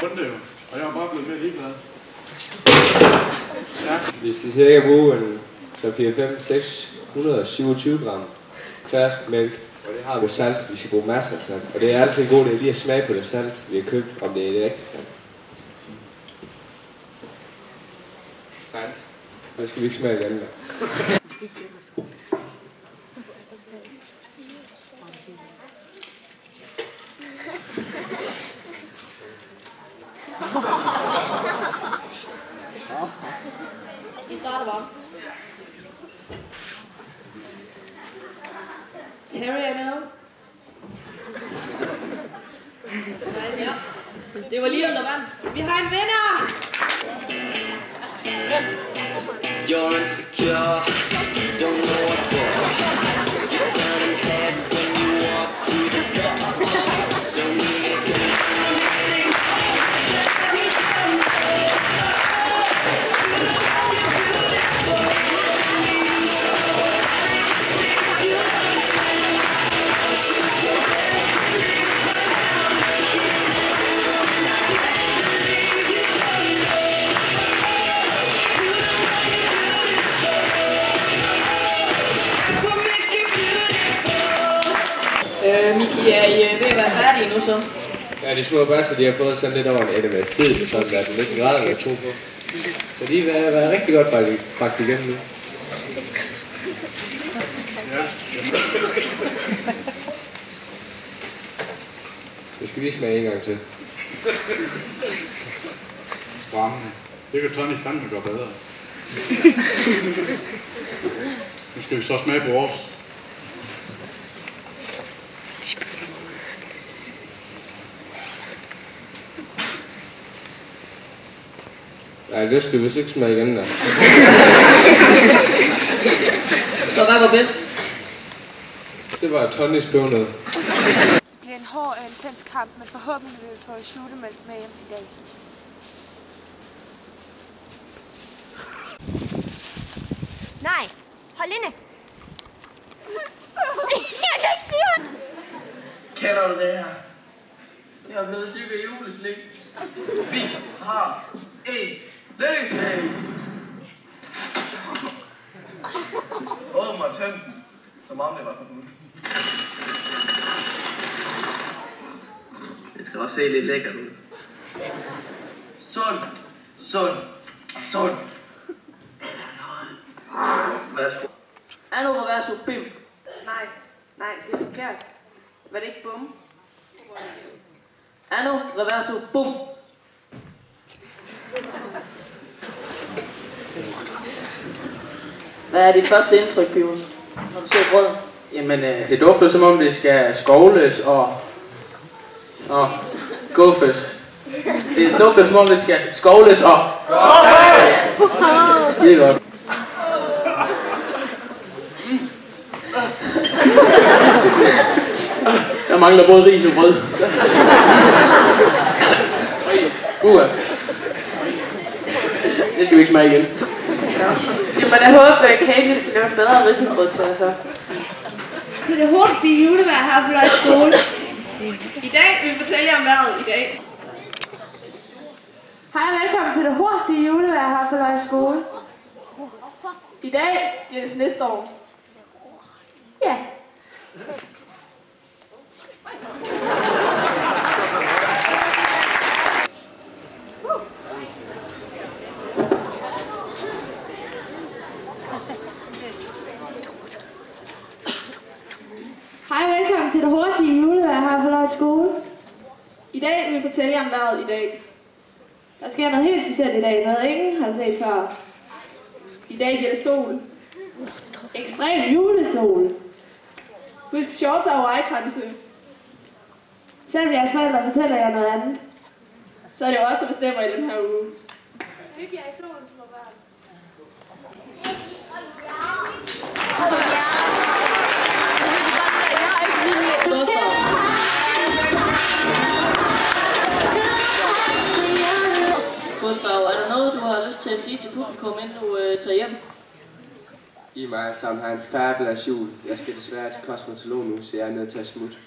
runde jo, og jeg er bare blevet mere ligeglad. Ja. Vi skal cirka bruge en 627 gram fersk mælk, og det har vi salt. Vi skal bruge masser af salt, og det er altid en god idé lige at smage på det salt, vi har købt, om det er det rigtige salt. Salt. Det skal vi ikke smage igen. Vi starter bare. Harry er med. Ja. Det var lige under vand. Vi har en vinder! You're insecure, don't know what for. You're turning heads when you walk through the door. Don't need it. Miki, er I ved at være færdige nu så? Ja, de små børser, de har fået sådan lidt over en NMS tid, sådan at den ikke grader at tro på. Så de har været rigtig godt bragt igennem nu. Ja. Det skal lige smage en gang til. Skræmmende. Det kan Tony fandme gøre bedre. Nu skal vi så smage på vores. Nej, det skal vi vist ikke smage igen der. Så hvad var bedst? Det var Tonys pebernød. Det er en hård og intens kamp, men forhåbentlig vil vi få slutemælk med hjem i dag. Nej, hold inde! Jeg kan ikke sige det! Kender du det her? Jeg er blevet tyk af juleslik. Vi har en løsning! Åbn og tøm, som om det var forbudt. Det skal også se lidt lækkert ud. Sund, sund, sund. Værsgo. Anno reverso bim. Nej, det er forkert. Var det ikke bum? Anno reverso bum. Hvad er dit første indtryk, Pibus, når du ser brødet? Jamen, det dufter som om det skal skovles og guffes. Det dufter som om det skal skovles og guffes! Skide godt. Jeg mangler både ris og brød. Det skal vi ikke smage igen. Jamen, jeg håber, at Katie skal lave en bedre risengrød til os også. Til det hurtige julevejr her på Løje Skole. I dag vil vi fortælle jer om vejret i dag. Hej og velkommen til det hurtige julevejr her på Løje Skole. I dag bliver det snestorm. Ja. Hej og velkommen til det hurtige julevejr her på Løje Skole. I dag vil vi fortælle jer om vejret i dag. Der sker noget helt specielt i dag, noget ingen har set før. I dag giver det sol. Ekstrem julesol. Husk shorts og vejkranse. Selvom jeres forældre fortæller jer noget andet. Så er det jo os, der bestemmer i den her uge. Hygge jer i solen, små børn. Gustav, er der noget, du har lyst til at sige til publikum, inden du tager hjem? I mig alle sammen har en fabelagtig jul. Jeg skal desværre til kosmetolog nu, så jeg er nødt til at smutte.